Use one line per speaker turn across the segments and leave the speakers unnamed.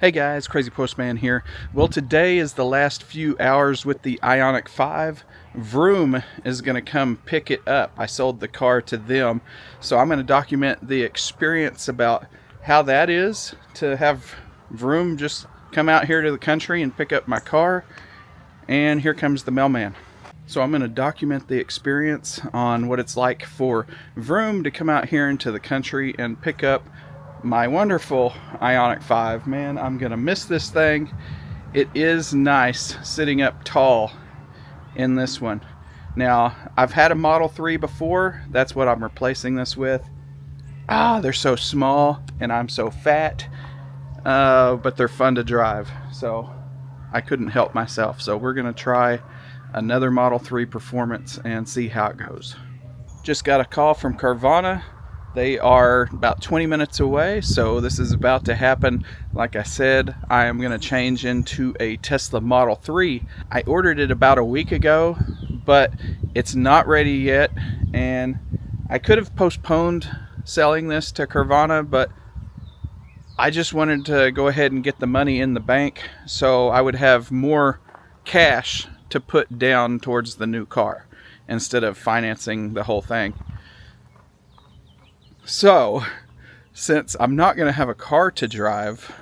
Hey guys, Crazy Postman here. Well, today is the last few hours with the Ioniq-5. Vroom is going to come pick it up. I sold the car to them, so I'm going to document the experience about how that is to have Vroom just come out here to the country and pick up my car. And here comes the mailman. So I'm going to document the experience on what it's like for Vroom to come out here into the country and pick up my wonderful Ioniq-5. Man, I'm gonna miss this thing. It is nice sitting up tall in this one. Now, I've had a Model 3 before. That's what I'm replacing this with. They're so small and I'm so fat, but they're fun to drive, so I couldn't help myself. So we're gonna try another Model 3 Performance and see how it goes. Just got a call from Carvana. They are about 20 minutes away, so this is about to happen. Like I said, I am going to change into a Tesla Model 3. I ordered it about a week ago, but it's not ready yet, and I could have postponed selling this to Carvana, but I just wanted to go ahead and get the money in the bank so I would have more cash to put down towards the new car instead of financing the whole thing. So, since I'm not going to have a car to drive,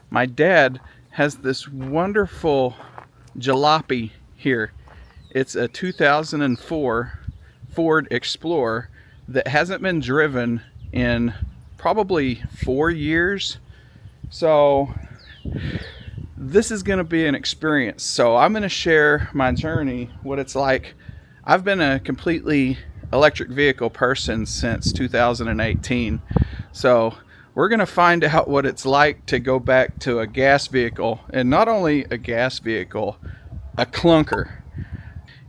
my dad has this wonderful jalopy here. It's a 2004 Ford Explorer that hasn't been driven in probably 4 years. So, this is going to be an experience. So, I'm going to share my journey, what it's like. I've been a completely electric vehicle person since 2018, so we're gonna find out what it's like to go back to a gas vehicle, and not only a gas vehicle, a clunker.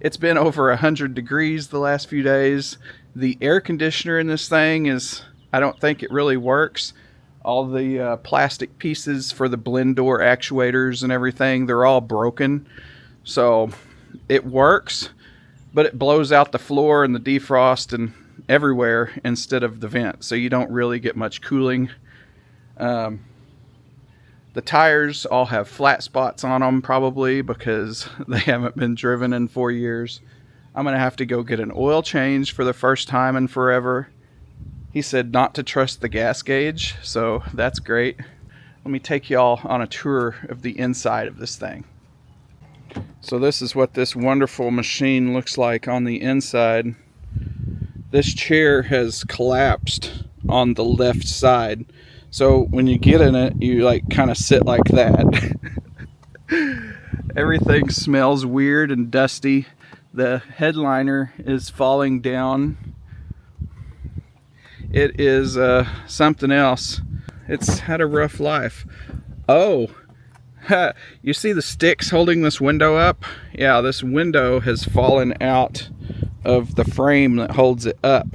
It's been over 100 degrees the last few days. The air conditioner in this thing is, I don't think it really works. All the plastic pieces for the blend door actuators and everything, they're all broken. So it works, but it blows out the floor and the defrost and everywhere instead of the vent, so you don't really get much cooling. The tires all have flat spots on them, probably because they haven't been driven in 4 years. I'm going to have to go get an oil change for the first time in forever. He said not to trust the gas gauge, so that's great. Let me take y'all on a tour of the inside of this thing. So this is what this wonderful machine looks like on the inside. This chair has collapsed on the left side. So when you get in it, you like kind of sit like that. Everything smells weird and dusty. The headliner is falling down. It is something else. It's had a rough life. Oh! You see the sticks holding this window up? Yeah, this window has fallen out of the frame that holds it up.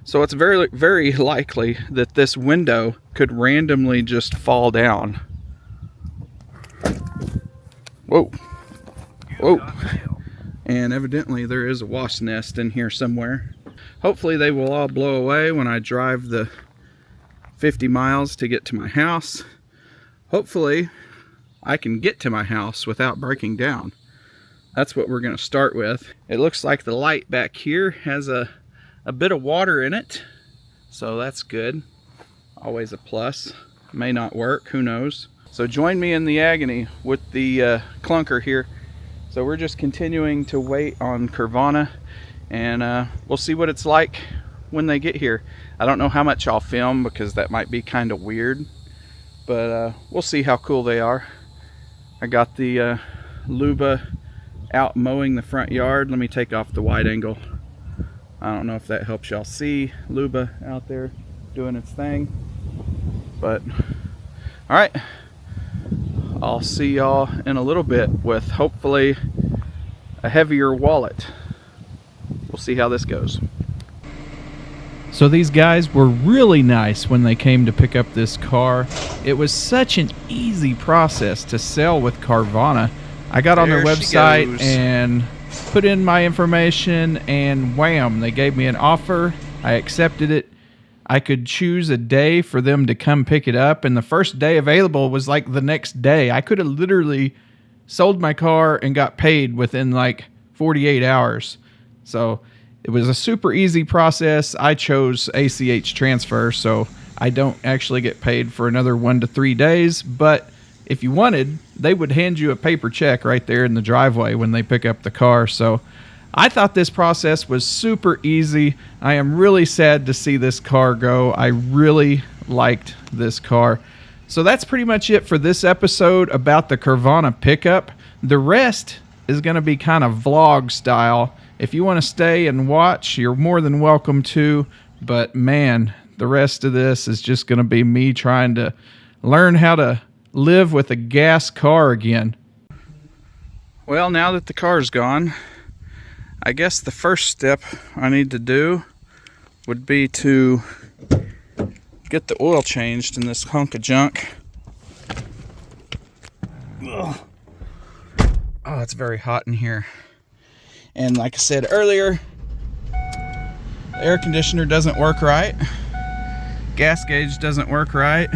So it's very, very likely that this window could randomly just fall down. Whoa. Whoa. And evidently there is a wasp nest in here somewhere. Hopefully they will all blow away when I drive the 50 miles to get to my house. Hopefully I can get to my house without breaking down. That's what we're going to start with. It looks like the light back here has a bit of water in it, so that's good. Always a plus. May not work, who knows. So join me in the agony with the clunker here. So we're just continuing to wait on Carvana, and we'll see what it's like when they get here. I don't know how much I'll film because that might be kind of weird, but we'll see how cool they are. I got the Luba out mowing the front yard. Let me take off the wide angle. I don't know if that helps y'all see Luba out there doing its thing, but all right, I'll see y'all in a little bit with hopefully a heavier wallet. We'll see how this goes. So these guys were really nice when they came to pick up this car. It was such an easy process to sell with Carvana. I got on their website and put in my information, and wham, they gave me an offer. I accepted it. I could choose a day for them to come pick it up, and the first day available was like the next day. I could have literally sold my car and got paid within like 48 hours. So it was a super easy process. I chose ACH transfer, so I don't actually get paid for another 1 to 3 days. But if you wanted, they would hand you a paper check right there in the driveway when they pick up the car. So I thought this process was super easy. I am really sad to see this car go. I really liked this car. So that's pretty much it for this episode about the Carvana pickup. The rest is going to be kind of vlog style. If you want to stay and watch, you're more than welcome to. But man, the rest of this is just going to be me trying to learn how to live with a gas car again. Well, now that the car's gone, I guess the first step I need to do would be to get the oil changed in this hunk of junk. Ugh. Oh, it's very hot in here. And like I said earlier, the air conditioner doesn't work right. Gas gauge doesn't work right.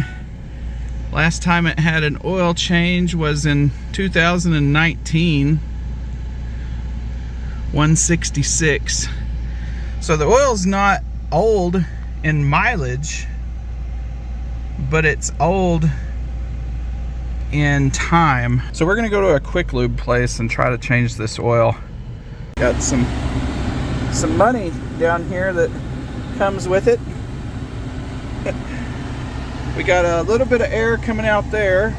Last time it had an oil change was in 2019. 166. So the oil's not old in mileage, but it's old in time. So we're gonna go to a quick lube place and try to change this oil. Got some money down here that comes with it. We got a little bit of air coming out there,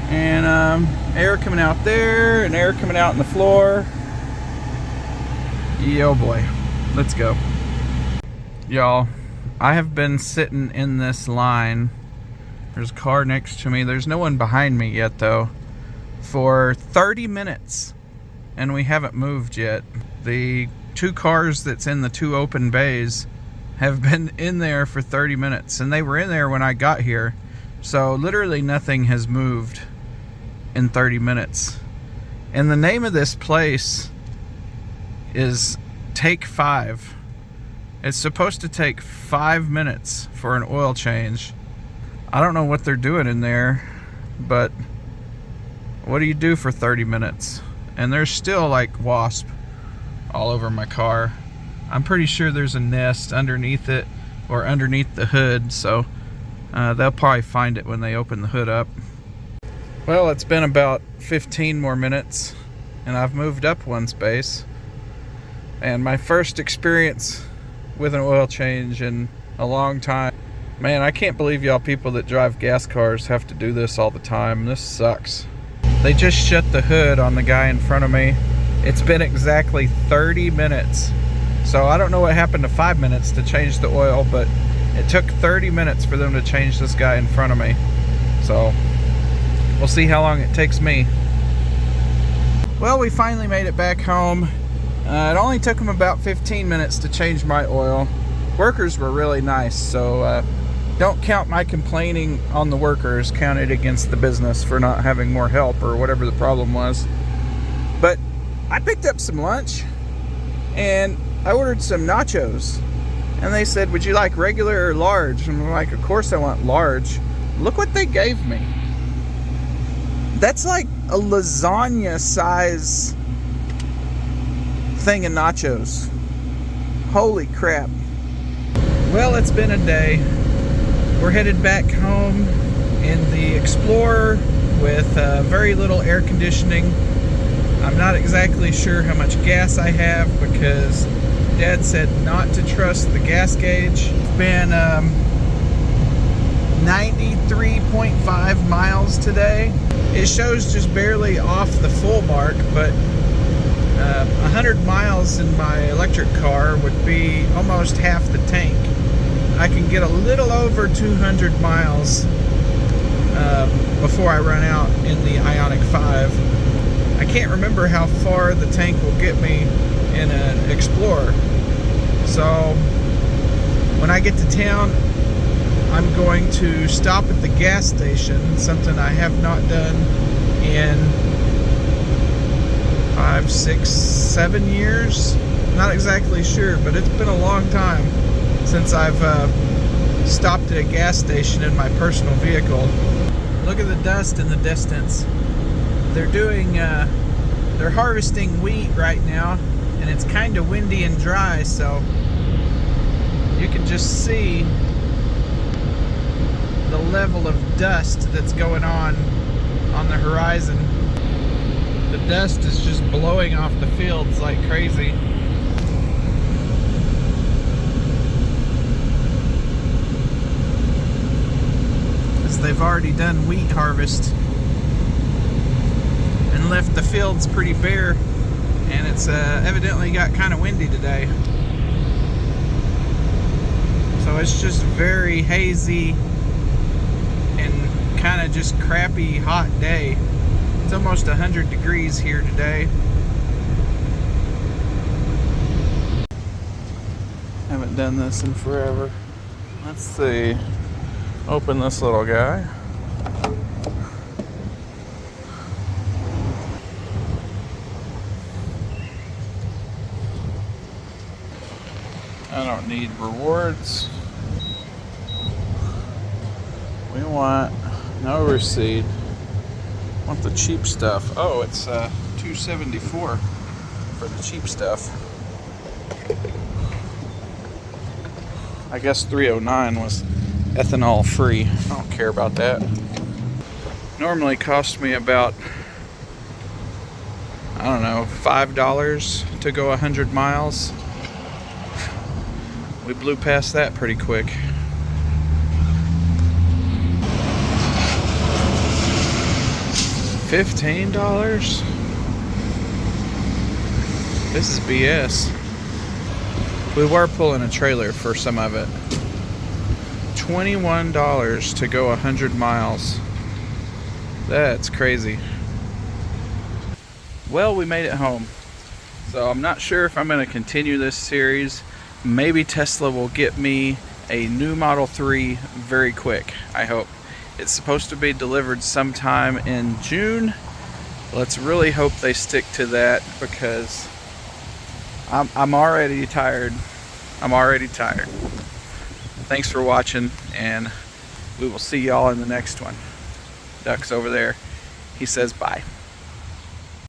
and air coming out there, and air coming out in the floor. Yo boy, let's go. Y'all, I have been sitting in this line. There's a car next to me. There's no one behind me yet though. For 30 minutes, and we haven't moved yet. The 2 cars that's in the 2 open bays have been in there for 30 minutes, and they were in there when I got here. So literally nothing has moved in 30 minutes. And the name of this place is Take 5. It's supposed to take 5 minutes for an oil change. I don't know what they're doing in there, but what do you do for 30 minutes? And there's still like wasp all over my car. I'm pretty sure there's a nest underneath it or underneath the hood, so they'll probably find it when they open the hood up. Well, it's been about 15 more minutes and I've moved up 1 space. And my first experience with an oil change in a long time. Man, I can't believe y'all people that drive gas cars have to do this all the time. This sucks. They just shut the hood on the guy in front of me. It's been exactly 30 minutes. So I don't know what happened to 5 minutes to change the oil, but it took 30 minutes for them to change this guy in front of me. So we'll see how long it takes me. Well, we finally made it back home. It only took them about 15 minutes to change my oil. Workers were really nice, so don't count my complaining on the workers, count it against the business for not having more help or whatever the problem was. But I picked up some lunch and I ordered some nachos, and they said, would you like regular or large? And I'm like, of course I want large. Look what they gave me. That's like a lasagna size thing of nachos. Holy crap. Well, it's been a day. We're headed back home in the Explorer with very little air conditioning. I'm not exactly sure how much gas I have because Dad said not to trust the gas gauge. It's been 93.5 miles today. It shows just barely off the full mark, but 100 miles in my electric car would be almost half the tank. I can get a little over 200 miles before I run out in the Ioniq-5. I can't remember how far the tank will get me in an Explorer. So when I get to town, I'm going to stop at the gas station, something I have not done in 5, 6, 7 years. Not exactly sure, but it's been a long time. since I've stopped at a gas station in my personal vehicle. Look at the dust in the distance. They're harvesting wheat right now, and it's kind of windy and dry, so you can just see the level of dust that's going on the horizon. The dust is just blowing off the fields like crazy. Because they've already done wheat harvest and left the fields pretty bare, and it's evidently got kind of windy today. So it's just very hazy and kind of just crappy hot day. It's almost 100 degrees here today. Haven't done this in forever. Let's see. Open this little guy. I don't need rewards. We want no receipt. Want the cheap stuff. Oh, it's $2.74 for the cheap stuff. I guess $3.09 was ethanol free. I don't care about that. Normally cost me about, I don't know, $5 to go 100 miles. We blew past that pretty quick. $15? This is BS. We were pulling a trailer for some of it. $21 to go 100 miles. That's crazy. Well, we made it home. So I'm not sure if I'm going to continue this series. Maybe Tesla will get me a new Model 3 very quick, I hope. It's supposed to be delivered sometime in June. Let's really hope they stick to that, because I'm already tired. I'm already tired. Thanks for watching, and we will see y'all in the next one. Duck's over there. He says bye.